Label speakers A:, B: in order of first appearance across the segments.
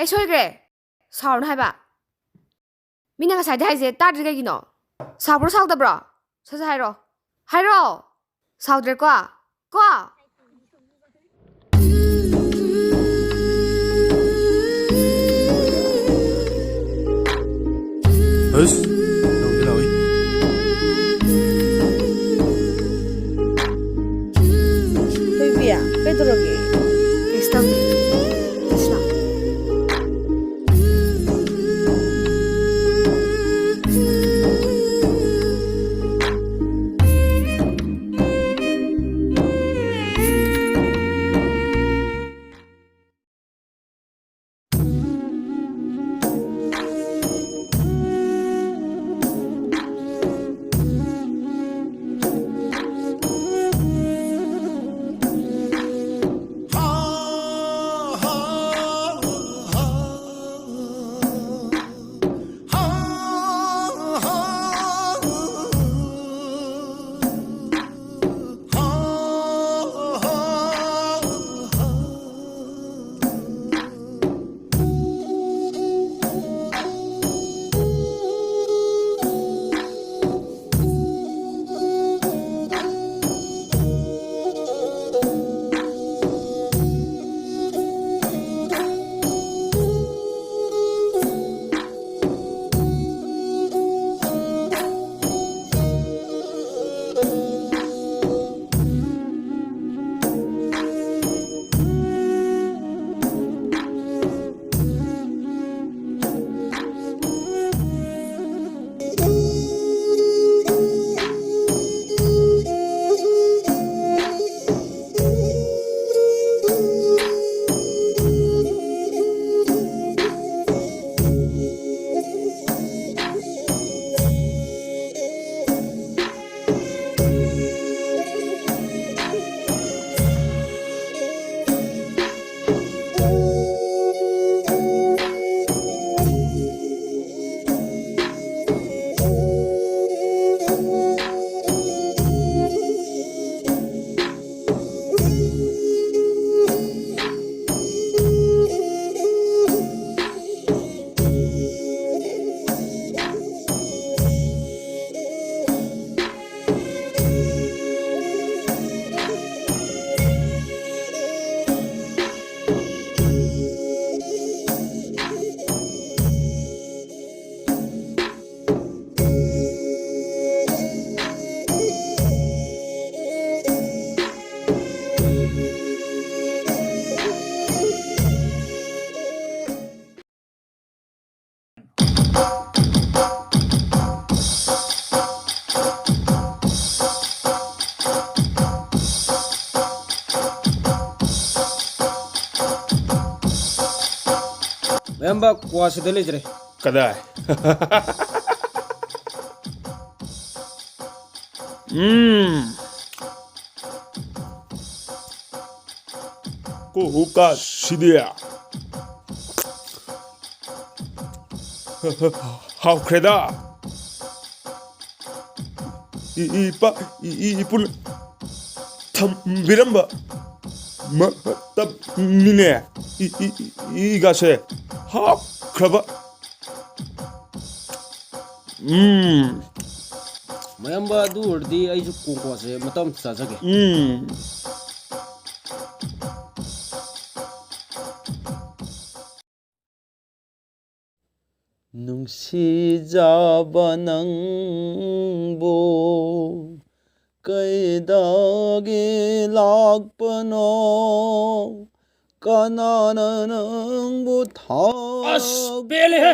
A: ꯑꯩ ꯁꯣꯏꯈ꯭ꯔꯦ ꯁꯥꯎꯔꯅꯨ ꯍꯥꯏꯕ ꯃꯤꯅ ꯉꯁꯥꯏꯗꯤ ꯍꯥꯏꯁꯦ ꯇꯥꯗ꯭ꯔꯤ ꯀꯩꯒꯤꯅꯣ ꯁꯥꯎꯕ꯭ꯔꯣ ꯁꯥꯎꯗꯕ꯭ꯔꯣ ꯁꯠ ꯍꯥꯏꯔꯣ ꯍꯥꯏꯔꯣ ꯁꯥꯎꯗ꯭ꯔꯦꯀꯣ ꯀꯣ
B: ꯑꯁ ꯂꯧꯒꯦ ꯂꯥꯎꯏ
C: ꯊꯣꯏꯕꯤ ꯀꯩꯗꯧꯔꯒꯦ
A: ꯀꯩꯁꯨ ꯇꯧꯗꯦ ꯆꯠꯁꯤꯂꯥ
D: ꯃꯌꯥꯝꯕ ꯀ꯭ꯋꯥꯁꯤꯗ ꯂꯩꯖꯔꯦ
B: ꯀꯗꯥꯏ ꯀꯣꯀꯥ ꯁꯤꯗꯤ ꯍꯥꯎꯈ꯭ꯔꯦꯗ ꯏꯄꯨꯅ ꯊꯝꯕꯤꯔꯝꯕ ꯃꯇꯝꯅꯤꯅꯦ 이가세 합크라바
D: ꯃꯌꯥꯝꯕ ꯑꯗꯨ ꯑꯣꯏꯔꯗꯤ ꯑꯩꯁꯨ ꯀꯣꯡꯀ꯭ꯋꯥꯁꯦ ꯃꯇꯝ ꯆꯥꯖꯒꯦ
E: ꯅꯨꯡꯁꯤꯖꯕ ꯅꯪꯕꯨ ꯀꯩꯗꯒꯤ ꯂꯥꯛꯄꯅꯣ ꯀꯅꯥꯅ ꯅꯪꯕꯨ
D: ꯑꯁ ꯄꯦꯜꯂꯦꯍꯦ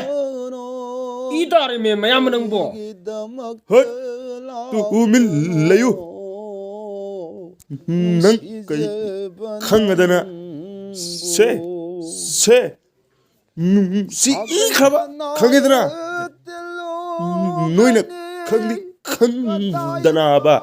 D: ꯏ ꯇꯥꯔꯦꯃꯦ ꯃꯌꯥꯝꯕ ꯅꯪꯕꯣ
B: ꯍꯠ ꯇꯨꯃꯤꯟ ꯂꯩꯌꯨ ꯅꯪ ꯀꯩ ꯈꯪꯉꯗꯅ ꯁꯦ ꯅꯨꯡꯁꯤꯈ꯭ꯔꯕ ꯈꯪꯉꯦꯗꯅ ꯅꯣꯏꯅ ꯈꯪꯗꯤ ꯈꯪꯗꯅꯕ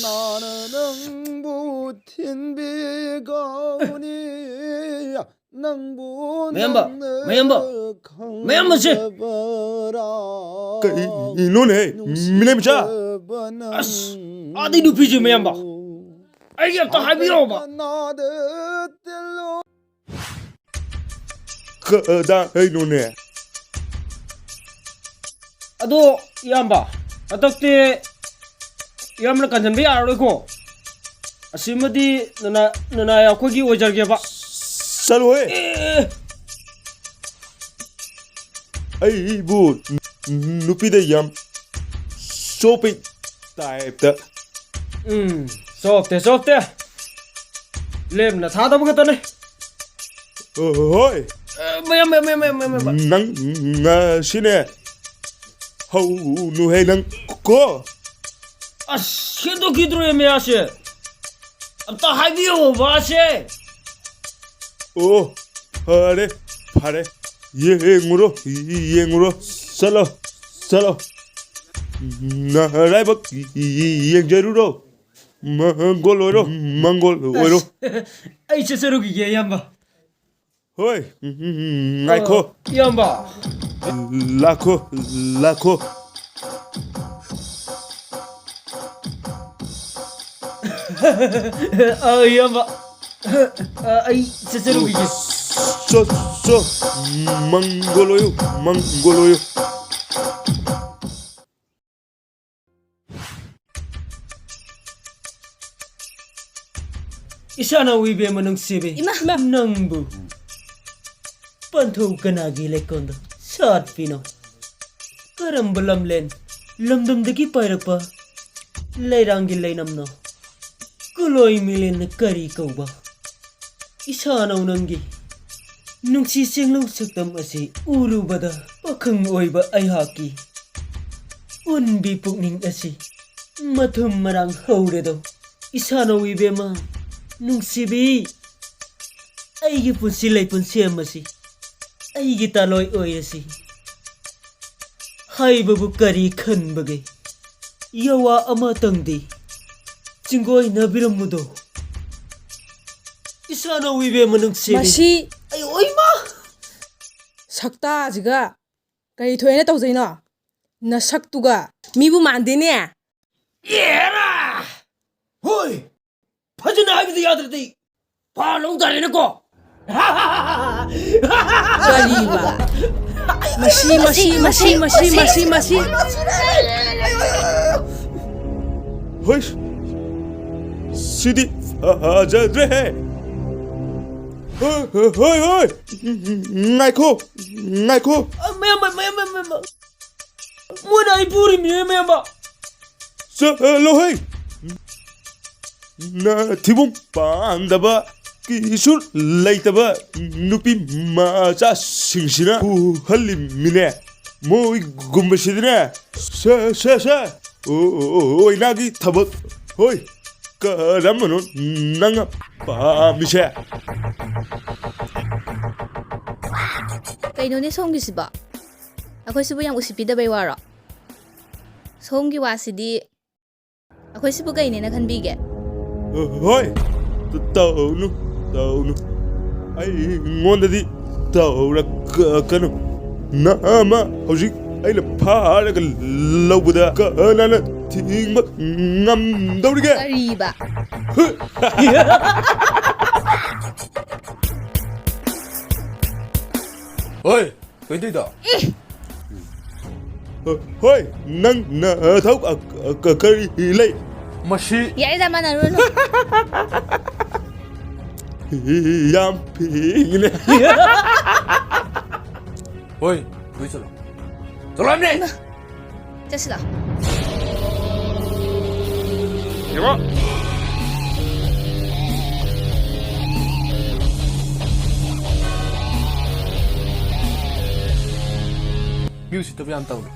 E: 나는 부틴비가오니 능부
D: mayamba si
B: 이놈의 미네미자
D: adi du piji mayamba ai ya ta habiyo ba
B: 그다 이놈의
D: ado yamba atakte yamna kanjan bi aro ko asimadi nana ya ko gi ojar ge ba
B: 살로해 아이부 누피데 얌 쇼핑 타입다
D: sokte lem na tha da ba ta ne
B: 어이
D: mayamba
B: 낭 시네 하우 누해 낭고
D: ashindo kidro ye me ase ab ta habiyo ba se
B: 오 파래 파래 이행으로 살로 나라이박 이행제루로 망골오로
D: ai se seru gi ye yamba
B: 호이 나이코
D: yamba
B: 라코
D: yamba ai se seru gi
B: 쏘 망골로요
D: isana wibe manung sibe
C: Ima.
D: nangbu pantho kanagi lekondo sat pino karam balam len lamdam dagi pairakpa leirangi leinamno kuloi milen kari kauba isana unangi nungsi senglo saktam asi urubada pakhang oiba aihaki unbi pukning asi mathum marang hauredo isana wibe ma nungsibi aigi punsi lai punsi amasi aigi taloi oirasi hai babu kari khan bage yawa ama tangdi chingoi nabiramudo isana wibe manungsibi
C: 마시
D: ay oima
C: sakta지가 kari thoyena tawjaina na saktuga mibu mandene
D: yera hoi phajna agdi yadrati pa long darene ko
C: kariba 마시
B: 호이 시디 아자드레 호이 나이코
D: memba mona ipuri memba
B: 살로해 나 티봄 반다바 기술 레이타바 누피 마자 싱시나 할림미네 모이 곰바시드네 샤 오이 나기 타봇 호이 까라모노 나가 파미샤
F: ꯀꯩꯅꯣꯅꯦ ꯁꯣꯝꯒꯤꯁꯤꯕꯣ ꯑꯩꯈꯣꯏꯁꯤꯕꯨ ꯌꯥꯝ ꯎꯁꯤꯠꯄꯤꯗꯕꯩ ꯋꯥꯔꯣ ꯁꯣꯝꯒꯤ ꯋꯥꯁꯤꯗꯤ ꯑꯩꯈꯣꯏꯁꯤꯕꯨ ꯀꯩꯅꯦꯅ ꯈꯟꯕꯤꯒꯦ
B: 호이 따오누 아이ꯉꯣꯟꯗꯗꯤ 따오라까노 나마 호직 아이나 파라가 러브다 까나나 팅바 ngamdawri게
F: ꯀꯔꯤꯕ
G: 어이, 웬일이다.
B: 호이 낭나 타우 까리 레이
G: 마시.
F: ꯌꯥꯔꯦꯗ ꯃꯥꯟꯅꯔꯨꯅꯨ
B: 얌핑이네
G: 어이, 왜 저러? 저러네.
F: ꯆꯠꯁꯤꯂꯥ
G: 뮤직 더비 안 따오네.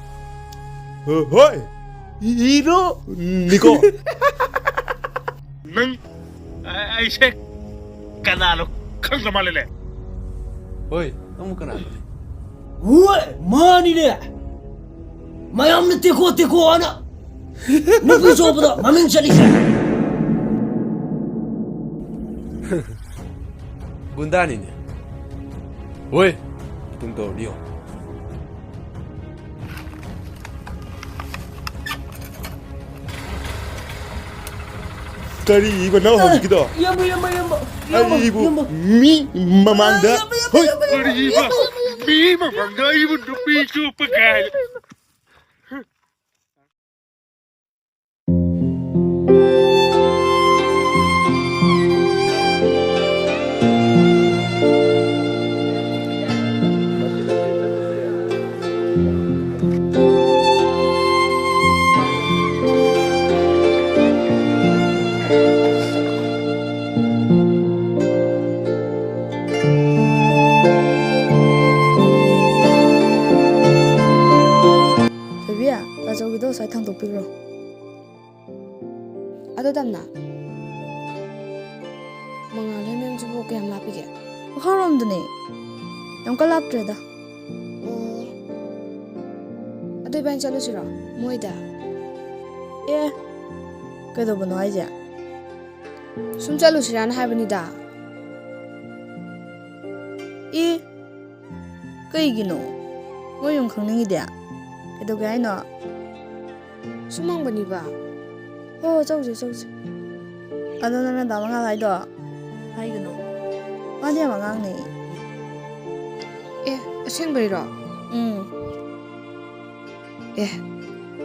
B: 호이 이로 니코 능 아이세 까나로 캉가말레레
G: 어이, 너무 까나.
D: Ué, manine! Mayam na tiko ana! ꯅꯨꯄꯤ ꯆꯣꯞꯄꯗ ꯃꯃꯤꯡ ꯆꯠꯂꯤꯁꯦ
G: ꯒꯨꯟꯗꯥꯅꯤꯅꯦ ꯍꯣꯏ ꯃꯇꯨꯡ ꯇꯧꯔꯗꯤ ꯌꯦꯡꯉꯣ
B: ꯀꯔꯤꯕꯅꯣ ꯍꯧꯖꯤꯛꯀꯤꯗꯣ ꯑꯩꯕꯨ ꯃꯤ ꯃꯃꯥꯡꯗ ꯍꯣꯏ ꯀꯔꯤꯕ ꯃꯤ ꯃꯃꯥꯡꯗ ꯑꯩꯕꯨ ꯅꯨꯄꯤ ꯆꯨꯞꯄ ꯀꯥꯏ
F: ꯊꯣꯏꯕꯤꯌꯥ ꯇꯥꯆꯧꯒꯤꯗꯣ ꯉꯁꯥꯏ ꯊꯥꯡꯗꯣꯛꯄꯤꯈ꯭ꯔꯣ
A: ꯑꯗꯣ ꯇꯝꯅ ꯃꯉꯥꯜ ꯍꯣꯏ ꯃꯌꯨꯝꯁꯤꯕꯨ ꯀꯌꯥꯝ ꯂꯥꯞꯄꯤꯒꯦ
F: ꯃꯈꯥꯔꯣꯝꯗꯅꯦ ꯌꯥꯝ ꯀꯟ ꯂꯥꯞꯇ꯭ꯔꯦꯗ
A: ꯑꯣ ꯑꯗꯨ ꯏꯕꯥꯅꯤ ꯆꯠꯂꯨꯁꯤꯔꯣ ꯃꯣꯏꯗ
F: ꯑꯦ ꯀꯩꯗꯧꯕꯅꯣ ꯍꯥꯏꯁꯦ
A: ꯁꯨꯝ ꯆꯠꯂꯨꯁꯤꯔꯥꯅ ꯍꯥꯏꯕꯅꯤꯗ
F: ꯑꯦ ꯀꯩꯒꯤꯅꯣ ꯃꯣꯏ ꯌꯨꯝ ꯈꯪꯅꯤꯡꯉꯤꯗꯤ ꯀꯩꯗꯧꯒꯦ ꯍꯥꯏꯅꯣ
A: ꯁꯨꯝ ꯍꯪꯕꯅꯤꯕ
F: ꯍꯣ ꯆꯧꯁꯦ ꯆꯧꯁꯦ ꯑꯗꯣ ꯅꯪꯅ ꯗꯥ ꯃꯉꯥꯜ ꯍꯥꯏꯗꯣ ꯍꯥꯏꯒꯅꯣ ꯃꯥꯗꯤ ꯌꯥꯝ ꯑꯉꯥꯡꯅꯦ
A: ꯑꯦ ꯑꯁꯦꯡꯕꯩꯔꯣ ꯑꯦ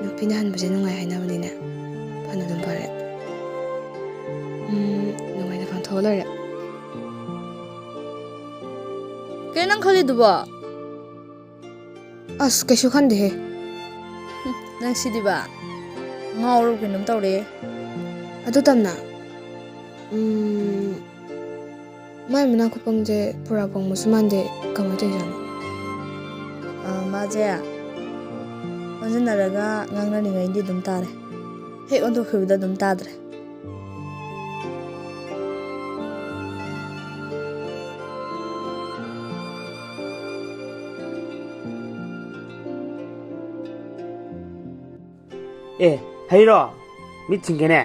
A: ꯅꯨꯄꯤꯅ ꯍꯟꯕꯁꯦ ꯅꯨꯡꯉꯥꯏ ꯍꯥꯏꯅꯕꯅꯤꯅꯦ ꯐꯅ ꯑꯗꯨꯝ ꯐꯔꯦ ꯅꯨꯡꯉꯥꯏꯅ ꯄꯥꯟꯊꯣꯛꯑ ꯂꯣꯏꯔꯦ
F: ꯀꯩ ꯅꯪ ꯈꯜꯂꯤꯗꯨꯕꯣ
A: ꯑꯁ ꯀꯩꯁꯨ ꯈꯟꯗꯦꯍꯦ
F: ꯅꯪ ꯁꯤꯗꯤꯕ ꯉꯥꯎꯔꯕ ꯀꯩꯅꯣꯝ ꯇꯧꯔꯦ
A: ꯑꯗꯨ ꯇꯝꯅ ꯃꯥꯏ ꯃꯅꯥ ꯈꯨꯄꯪꯁꯦ ꯄꯨꯔꯥ ꯄꯪꯕꯁꯨ ꯃꯥꯟꯗꯦ ꯀꯃꯥꯏꯅ ꯇꯧꯔꯤꯖꯥꯠꯅꯣ
F: ꯃꯥꯁꯦ ꯑꯣꯟꯁꯤꯟꯅꯔꯒ ꯉꯥꯡꯅꯔꯤꯉꯩꯗꯤ ꯑꯗꯨꯝ ꯇꯥꯔꯦ ꯍꯦꯛ ꯑꯣꯟꯊꯣꯛꯈꯤꯕꯗ ꯑꯗꯨꯝ ꯇꯥꯗ꯭ꯔꯦ
D: ꯑꯦ ꯍꯩꯔꯣ ꯃꯤꯠ ꯁꯤꯡꯒꯦꯅꯦ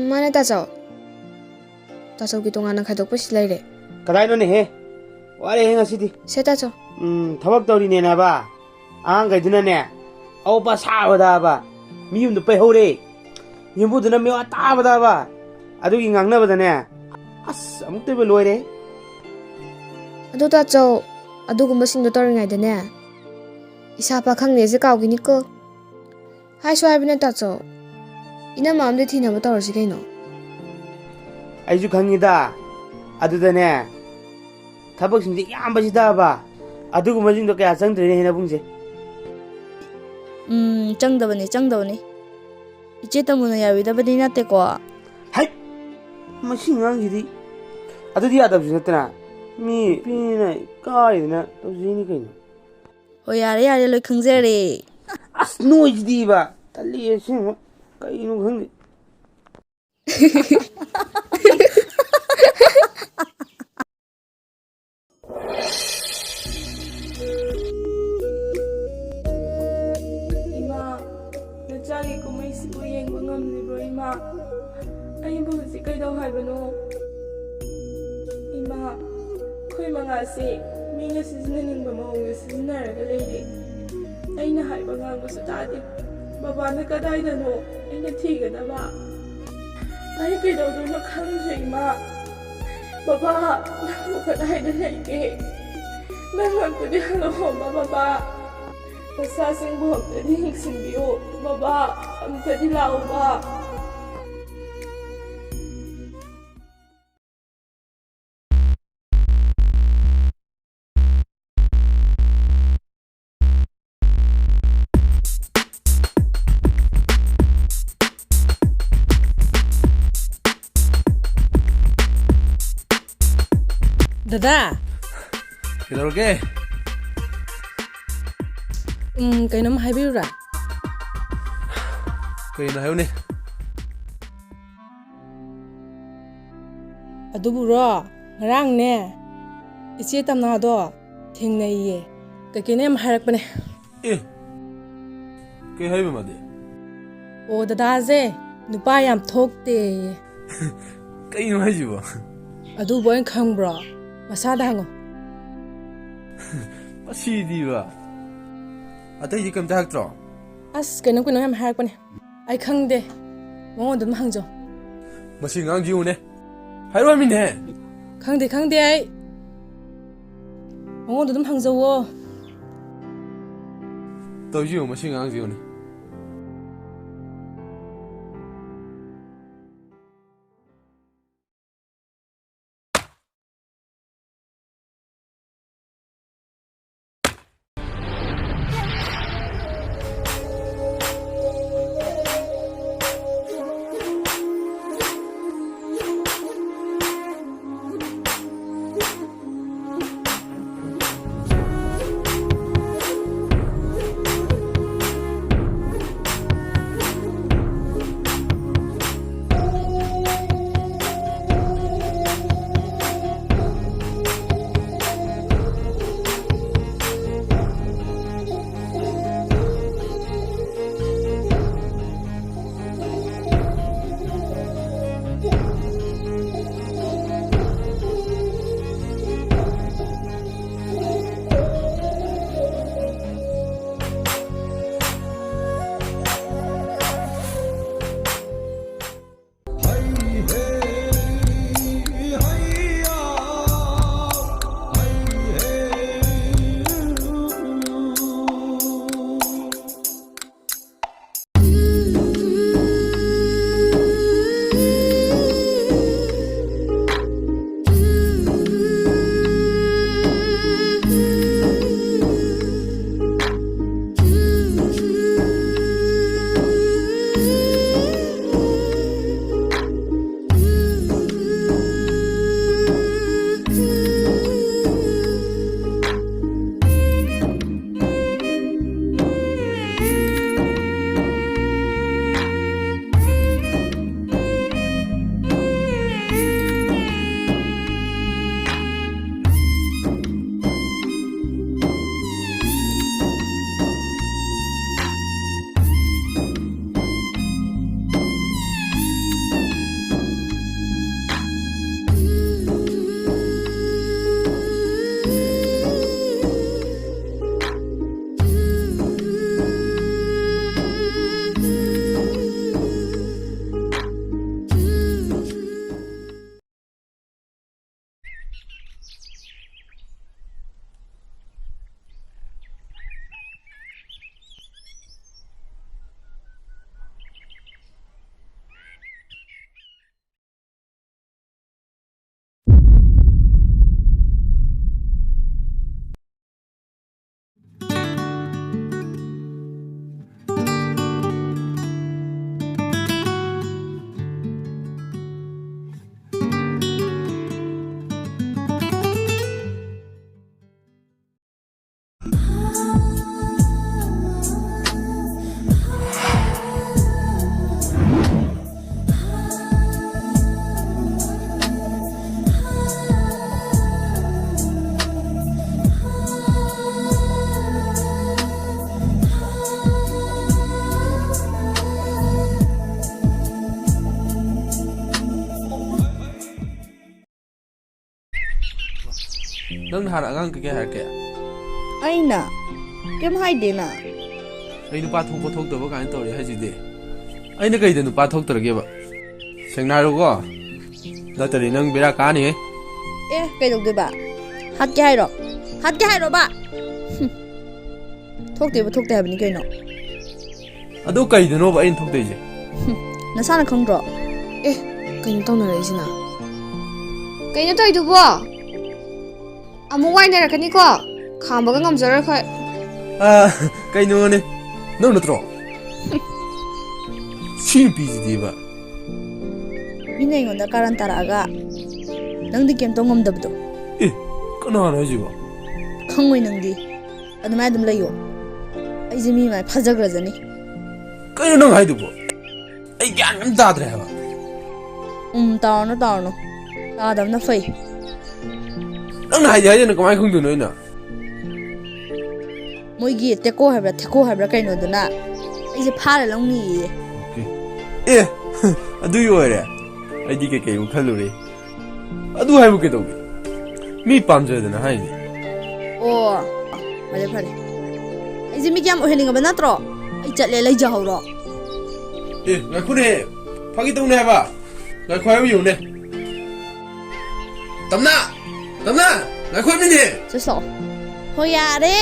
A: ꯃꯥꯅꯦ ꯇꯥꯆꯧ ꯇꯥꯆꯧꯒꯤ ꯇꯣꯉꯥꯟꯅ ꯈꯥꯏꯗꯣꯛꯄꯁꯤ ꯂꯩꯔꯦ
D: ꯀꯗꯥꯏꯅꯣꯅꯦꯍꯦ ꯋꯥꯔꯦꯍꯦ ꯉꯁꯤꯗꯤ
A: ꯁꯦ ꯇꯥꯆꯧ
D: ꯊꯕꯛ ꯇꯧꯔꯤꯅꯦꯅꯕ ꯑꯉꯥꯡꯈꯩꯗꯨꯅꯅꯦ ꯑꯋꯣꯠꯄ ꯁꯥꯕꯗꯕ ꯃꯤ ꯌꯨꯝꯗ ꯄꯩꯍꯧꯔꯦ ꯌꯨꯝꯕꯨꯗꯨꯅ ꯃꯤꯋꯥ ꯇꯥꯕꯗꯕ ꯑꯗꯨꯒꯤ ꯉꯥꯡꯅꯕꯗꯅꯦ ꯑꯁ ꯑꯃꯨꯛꯇꯣꯏꯕ ꯂꯣꯏꯔꯦ
A: ꯑꯗꯨ ꯇꯥꯆꯧ ꯑꯗꯨꯒꯨꯝꯕꯁꯤꯡꯗꯣ ꯇꯧꯔꯤꯉꯩꯗꯅꯦ ꯏꯁꯥ ꯄꯥꯈꯪꯅꯦꯁꯦ ꯀꯥꯎꯈꯤꯅꯤꯀꯣ ꯍꯥꯏꯁꯨ ꯍꯥꯏꯕꯅꯦ ꯇꯥꯆꯧ ꯏꯅꯝꯃ ꯑꯝꯗꯤ ꯊꯤꯅꯕ ꯇꯧꯔꯁꯤ ꯀꯩꯅꯣ
D: ꯑꯩꯁꯨ ꯈꯪꯉꯤꯗ ꯑꯗꯨꯗꯅꯦ ꯊꯕꯛꯁꯤꯡꯁꯦ ꯌꯥꯝꯕꯁꯤꯗꯕ ꯑꯗꯨꯒꯨꯝꯕꯁꯤꯡꯗꯣ ꯀꯌꯥ ꯆꯪꯗ꯭ꯔꯦꯅꯦ ꯍꯦꯟꯅꯕꯨꯡꯁꯦ
F: ꯆꯪꯗꯕꯅꯤ ꯆꯪꯗꯕꯅꯤ ꯏꯆꯦ ꯇꯃꯨꯅ ꯌꯥꯕꯤꯗꯕꯗꯤ ꯅꯠꯇꯦꯀꯣ
D: ꯍꯩ ꯃꯁꯤ ꯑꯉꯥꯡꯁꯤꯗꯤ ꯑꯗꯨꯗꯤ ꯌꯥꯗꯕꯁꯨ ꯅꯠꯇꯅ ꯃꯤ ꯄꯤꯅ ꯀꯥꯏꯗꯅ ꯇꯧꯖꯩꯅꯤ ꯀꯩꯅꯣ
F: ꯍꯣꯏ ꯌꯥꯔꯦ ꯌꯥꯔꯦ ꯂꯣꯏ ꯈꯪꯖꯔꯦ
D: ꯑꯁ ꯅꯣꯏꯁꯤꯗꯤꯕ ꯇꯜꯂꯤ ꯑꯁꯦꯡꯕ ꯀꯩꯅꯣ ꯈꯪꯗꯦ
H: 이마, ꯅꯆꯥꯒꯤ ꯀꯨꯝꯍꯩꯁꯤꯕꯨ ꯌꯦꯡꯕ ꯉꯝꯂꯤꯕ꯭ꯔꯣ 이마? ꯑꯩꯕꯨ ꯍꯧꯖꯤꯛ ꯀꯩꯗꯧ ꯍꯥꯏꯕꯅꯣ? 이마, ꯑꯩꯈꯣꯏ ꯃꯉꯥꯁꯤ ꯃꯤꯅ ꯁꯤꯖꯤꯟꯅꯅꯤꯡꯕ ꯃꯑꯣꯡꯗ ꯁꯤꯖꯤꯟꯅꯔꯒ ꯂꯩꯔꯦ. ꯑꯩꯅ ꯍꯥꯏꯕ ꯉꯥꯡꯕꯁꯨ ꯇꯥꯗꯦ. ꯕꯕꯥꯅ ꯀꯗꯥꯏꯗꯅꯣ ꯑꯩꯅ ꯊꯤꯒꯗꯕ? ꯑꯩ ꯀꯩꯗꯧꯗꯣꯏꯅꯣ ꯈꯪꯗ꯭ꯔꯦ 이마. ꯕꯕꯥ, ꯅꯪꯕꯨ ꯀꯗꯥꯏꯗ ꯂꯩꯒꯦ? ꯅꯪ ꯑꯝꯇꯗꯤ ꯍꯜꯂꯛꯑꯣꯕ ꯕꯕꯥ. ꯅꯆꯥꯁꯤꯡꯕꯨ ꯑꯝꯇꯗꯤ ꯌꯦꯡꯁꯤꯟꯕꯤꯌꯨ ꯕꯕꯥ, ꯑꯝꯇꯗꯤ ꯂꯥꯛꯎꯕ.
C: ꯗꯗꯥ
G: ꯀꯩꯗꯧꯔꯒꯦ
C: ꯀꯩꯅꯣꯝ ꯍꯥꯏꯕꯤꯌꯨꯔꯥ
G: ꯀꯩꯅꯣ ꯍꯥꯏꯌꯨꯅꯦ
C: ꯑꯗꯨꯕꯨꯔꯣ ꯉꯔꯥꯡꯅꯦ ꯏꯆꯦ ꯇꯝꯅꯥꯗꯣ ꯊꯦꯡꯅꯩꯌꯦ ꯀꯩꯀꯩꯅꯣ ꯌꯥꯝ ꯍꯥꯏꯔꯛꯄꯅꯦ
G: ꯑꯦ ꯀꯩ ꯍꯥꯏꯕ ꯃꯥꯗꯤ
C: ꯑꯣ ꯗꯗꯥꯁꯦ ꯅꯨꯄꯥ ꯌꯥꯝ ꯊꯣꯛꯇꯦ
G: ꯀꯩꯅꯣ ꯍꯥꯏꯁꯤꯕꯣ
C: ꯑꯗꯨꯕꯨ ꯑꯩꯅ ꯈꯪꯕ꯭ꯔꯣ ꯃꯁꯥꯗ ꯍꯪꯉꯣ
G: ꯃꯁꯤꯗꯤꯕ ꯑꯇꯩꯗꯤ ꯀꯩꯝꯇ ꯍꯥꯏꯔꯛꯇ꯭ꯔꯣ
C: ꯑꯁ ꯀꯩꯅꯣ ꯌꯥꯝ ꯍꯥꯏꯔꯛꯄꯅꯦ ꯑꯩ ꯈꯪꯗꯦ ꯃꯉꯣꯟꯗ ꯑꯗꯨꯝ ꯍꯪꯖꯧ
G: ꯃꯁꯤ ꯉꯥꯡꯖꯤꯎꯅꯦ ꯍꯥꯏꯔꯣꯃꯤꯅꯦ
C: ꯈꯪꯗꯦ ꯑꯩ ꯃꯉꯣꯟꯗ ꯑꯗꯨꯝ ꯍꯪꯖꯧꯋꯣ
G: ꯇꯧꯖꯤꯎ ꯃꯁꯤ ꯉꯥꯡꯖꯤꯎꯅꯦ ꯅꯪ ꯅꯍꯥꯟ ꯑꯉꯥꯡ ꯀꯩꯀꯩ ꯍꯥꯏꯔꯛꯀꯦ
F: ꯑꯩꯅ ꯀꯩꯝ ꯍꯥꯏꯗꯦꯅ
G: ꯑꯩ ꯅꯨꯄꯥ ꯊꯣꯛꯄ ꯊꯣꯛꯇꯕ ꯀꯥꯏꯅ ꯇꯧꯔꯦ ꯍꯥꯏꯁꯤꯗꯤ ꯑꯩꯅ ꯀꯩꯗ ꯅꯨꯄꯥ ꯊꯣꯛꯇ꯭ꯔꯒꯦꯕ ꯁꯦꯡꯅ ꯍꯥꯏꯔꯣꯀꯣ ꯅꯠꯇ꯭ꯔꯗꯤ ꯅꯪ ꯕꯦꯔꯥ ꯀꯥꯅꯤꯍꯦ
F: ꯑꯦ ꯀꯩꯗꯧꯗꯣꯏꯕ ꯍꯥꯠꯀꯦ ꯍꯥꯏꯔꯣꯕ ꯊꯣꯛꯇꯦ ꯍꯥꯏꯕꯅꯤ ꯀꯩꯅꯣ
G: ꯑꯗꯨ ꯀꯩꯗꯅꯣꯕ ꯑꯩꯅ ꯊꯣꯛꯇꯣꯏꯁꯦ
F: ꯅꯁꯥꯅ ꯈꯪꯗ꯭ꯔꯣ
A: ꯑꯦ ꯀꯩꯅꯣ ꯇꯧꯅꯔꯛꯏꯁꯤꯅ ꯀꯩꯅꯣ ꯇꯧꯔꯤꯗꯨꯕꯣ ꯑꯃꯨꯛ ꯋꯥꯏꯅꯔꯛꯀꯅꯤꯀꯣ ꯈꯥꯝꯕꯒ ꯉꯝꯖꯔꯣꯏ ꯑꯩꯈꯣꯏ
G: ꯀꯩꯅꯣꯅꯦ ꯅꯪ ꯅꯠꯇ꯭ꯔꯣ ꯁꯤ ꯅꯨꯄꯤꯁꯤꯗꯤꯕ
F: ꯃꯤꯅ ꯑꯩꯉꯣꯟꯗ ꯀꯥꯔꯟ ꯇꯥꯔꯛꯑꯒ ꯅꯪꯗꯤ ꯀꯩꯝ ꯇꯧ ꯉꯝꯗꯕꯗꯣ
G: ꯑꯦ ꯀꯅꯥꯅꯣ ꯍꯥꯏꯁꯤꯕꯣ
F: ꯈꯪꯉꯣꯏ ꯅꯪꯗꯤ ꯑꯗꯨꯃꯥꯏꯅ ꯑꯗꯨꯝ ꯂꯩꯌꯣ ꯑꯩꯁꯦ ꯃꯤ ꯃꯥꯏ ꯐꯖꯈ꯭ꯔꯖꯅꯤ
G: ꯀꯩꯅꯣ ꯅꯪ ꯍꯥꯏꯗꯨꯕꯣ ꯑꯩ ꯒ꯭ꯌꯥꯟ ꯑꯝ ꯇꯥꯗ꯭ꯔꯦ ꯍꯥꯏꯕ
F: ꯇꯥꯔꯅꯨ ꯇꯥꯗꯕꯅ ꯐꯩ
G: ꯅꯪꯅ ꯍꯥꯏꯗꯅ ꯀꯃꯥꯏꯅ ꯈꯪꯗꯣꯏꯅꯣ ꯑꯩꯅ
F: ꯃꯣꯏꯒꯤ ꯊꯦꯀꯣ ꯍꯥꯏꯕ꯭ꯔꯥ ꯀꯩꯅꯣꯗꯨꯅ ꯑꯩꯁꯦ ꯐꯥꯔ ꯂꯧꯅꯤꯌꯦ
G: ꯑꯣꯀꯦ ꯑꯦ ꯑꯗꯨꯒꯤ ꯑꯣꯏꯔꯦ ꯑꯩꯗꯤ ꯀꯩꯀꯩꯕꯨ ꯈꯜꯂꯨꯔꯦ ꯑꯗꯨ ꯍꯥꯏꯕꯨ ꯀꯩꯗꯧꯒꯦ ꯃꯤ ꯄꯥꯝꯖꯗꯅ ꯍꯥꯏꯅꯤ
F: ꯑꯣ ꯐꯔꯦ ꯐꯔꯦ ꯑꯩꯁꯦ ꯃꯤ ꯀꯌꯥꯝ ꯑꯣꯏꯍꯟꯅꯤꯡꯉꯕ ꯅꯠꯇ꯭ꯔꯣ ꯑꯩ ꯆꯠꯂꯦ ꯂꯩꯖꯍꯧꯔꯣ
G: ꯑꯦ ꯉꯥꯏꯈꯣꯅꯦ ꯐꯥꯒꯤ ꯇꯧꯅꯦ ꯍꯥꯏꯕ ꯉꯥꯏꯈꯣ ꯍꯥꯏꯕ ꯌꯦꯡꯉꯨꯅꯦ ꯇꯝꯅ ꯉꯥꯏꯈꯣ ꯍꯥꯏꯕꯅꯤꯅꯦ
F: ꯆꯠꯁꯣ ꯍꯣꯏ ꯌꯥꯔꯦ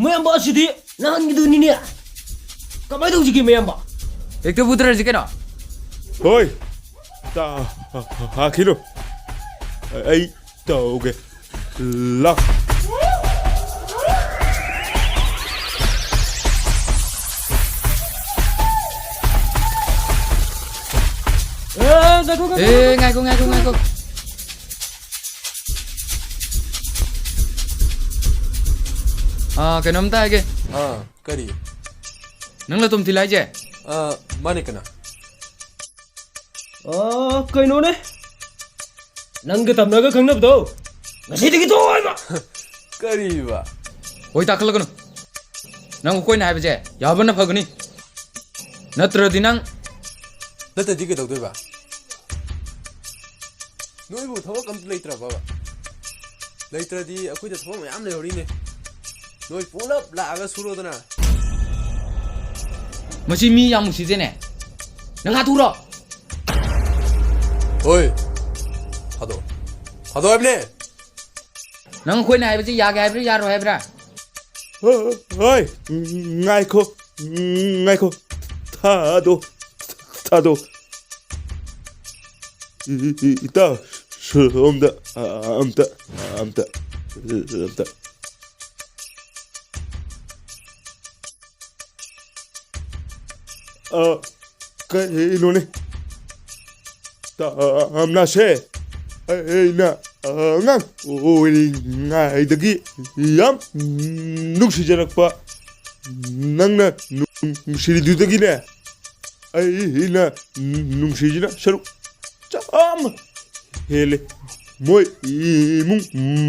D: ꯃꯌꯥꯝꯕ ꯑꯁꯤꯗꯤ ꯅꯍꯥꯟꯒꯤꯗꯨꯅꯤꯅꯦ ꯀꯃꯥꯏꯅ ꯇꯧꯁꯤꯒꯦ ꯃꯌꯥꯝꯕ
I: ꯍꯦꯛꯇ ꯄꯨꯊꯔꯁꯤ ꯀꯩꯅꯣ
B: ꯍꯣꯏ ꯍꯥꯈꯤꯅꯣ ꯑꯩ ꯇꯧꯒꯦ ꯂꯥꯛ
I: ꯉꯥꯏꯈꯣ ꯀꯩꯅꯣꯝꯇ ꯍꯥꯏꯒꯦ
G: ꯀꯔꯤ
I: ꯅꯪꯅ ꯇꯨꯝ ꯊꯤꯜ ꯍꯥꯏꯁꯦ
G: ꯃꯥꯅꯦ ꯀꯅꯥ
D: ꯀꯩꯅꯣꯅꯦ ꯅꯪꯒ ꯇꯝꯅꯒ ꯈꯪꯅꯕꯗꯣ ꯉꯁꯤꯗꯒꯤ ꯇꯣꯛꯑꯣ ꯍꯥꯏꯕ
G: ꯀꯔꯤꯕ
I: ꯍꯣꯏ ꯇꯥꯈꯠꯂꯒꯅꯨ ꯅꯪ ꯑꯩꯈꯣꯏꯅ ꯍꯥꯏꯕꯁꯦ ꯌꯥꯕꯅ ꯐꯒꯅꯤ ꯅꯠꯇ꯭ꯔꯗꯤ ꯅꯪ
G: ꯅꯠꯇ꯭ꯔꯗꯤ ꯀꯩꯗꯧꯗꯣꯏꯕ ꯅꯣꯏꯕꯨ ꯊꯕꯛ ꯑꯝꯇ ꯂꯩꯇ꯭ꯔꯕꯕ ꯂꯩꯇ꯭ꯔꯗꯤ ꯑꯩꯈꯣꯏꯗ ꯊꯕꯛ ꯃꯌꯥꯝ ꯂꯩꯍꯧꯔꯤꯅꯦ ꯅꯣꯏ ꯄꯨꯂꯞ ꯂꯥꯛꯑꯒ ꯁꯨꯔꯣꯗꯅ
I: ꯃꯁꯤ ꯃꯤ ꯌꯥꯝ ꯅꯨꯡꯁꯤꯖꯦꯅꯦ ꯅꯪ ꯍꯥꯊꯨꯔꯣ
G: ꯍꯣꯏ ꯊꯥꯗꯣ ꯍꯥꯏꯕꯅꯦ
I: ꯅꯪ ꯑꯩꯈꯣꯏꯅ ꯍꯥꯏꯕꯁꯤ ꯌꯥꯒꯦ ꯍꯥꯏꯕ꯭ꯔꯥ ꯌꯥꯔꯣꯏ ꯍꯥꯏꯕ꯭ꯔꯥ
B: ꯍꯣꯏ ꯉꯥꯏꯈꯣ ꯊꯥꯗꯣ 이따 омда 암다 그이노네 다음나세 에이나 앙 오링아이더기 얌 눅시저럭바 낭나 눅시리두더기네 에이나 눅시지나 셔룩 참 헬레 뭐이 이뭉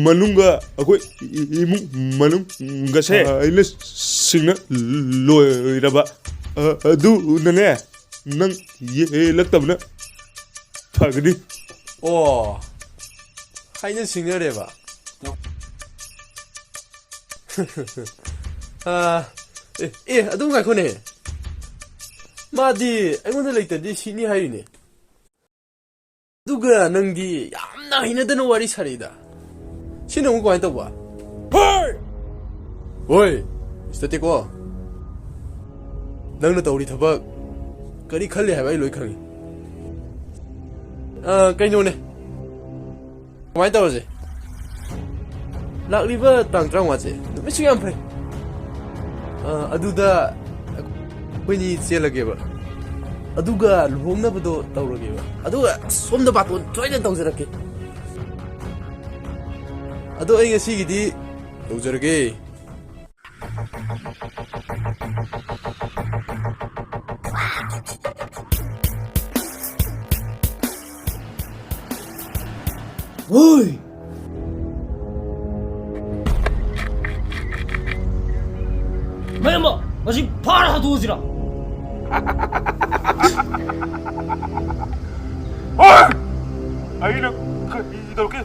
B: 마눈가 아고 이뭉 마눈가세 아이나 싱나 로이라바 아두나네 난 예락답나 파그니
G: 오 하이는 싱여래봐 ꯑꯗꯨꯝ ꯉꯥꯏꯈꯣꯅꯦ ꯃꯥꯗꯤ ꯑꯩꯉꯣꯟꯗ ꯂꯩꯇ꯭ꯔꯗꯤ ꯁꯤꯅꯤ ꯍꯥꯏꯔꯤꯅꯦ ꯑꯗꯨꯒ ꯅꯪꯗꯤ ꯌꯥꯝꯅ ꯍꯩꯅꯗꯅ ꯋꯥꯔꯤ ꯁꯥꯔꯤꯗ ꯁꯤꯅ ꯑꯃꯨꯛ ꯀꯃꯥꯏꯅ ꯇꯧꯕ ꯍꯣꯏ ꯏꯁꯇꯦꯀꯣ ꯅꯪꯅ ꯇꯧꯔꯤ ꯊꯕꯛ ꯀꯔꯤ ꯈꯜꯂꯤ ꯍꯥꯏꯕ ꯑꯩ ꯂꯣꯏ ꯈꯪꯉꯤ ꯀꯩꯅꯣꯅꯦ ꯀꯃꯥꯏꯅ ꯇꯧꯔꯁꯦ ꯂꯥꯛꯂꯤꯕ ꯇꯥꯡ 35ꯁꯦ ꯅꯨꯃꯤꯠꯁꯨ ꯌꯥꯝ ꯐꯩ ꯑꯗꯨꯗ ꯑꯩꯈꯣꯏꯅꯤ ꯆꯦꯜꯂꯒꯦꯕ ꯑꯗꯨꯒ ꯂꯨꯍꯣꯡꯅꯕꯗꯣ ꯇꯧꯔꯒꯦꯕ ꯑꯗꯨꯒ ꯁꯣꯝꯗ ꯕꯥꯇꯣꯟ ꯁꯣꯏꯗꯅ ꯇꯧꯖꯔꯛꯀꯦ ꯑꯗꯣ ꯑꯩ ꯉꯁꯤꯒꯤꯗꯤ ꯇꯧꯖꯔꯒꯦ
D: ꯍꯣꯏ ꯃꯌꯥꯝꯕ ꯃꯁꯤ ꯐꯥꯔ ꯍꯥꯠꯇꯣꯛꯑꯁꯤꯔ
B: ꯑꯩꯅ ꯀꯩꯗꯧꯔꯒꯦ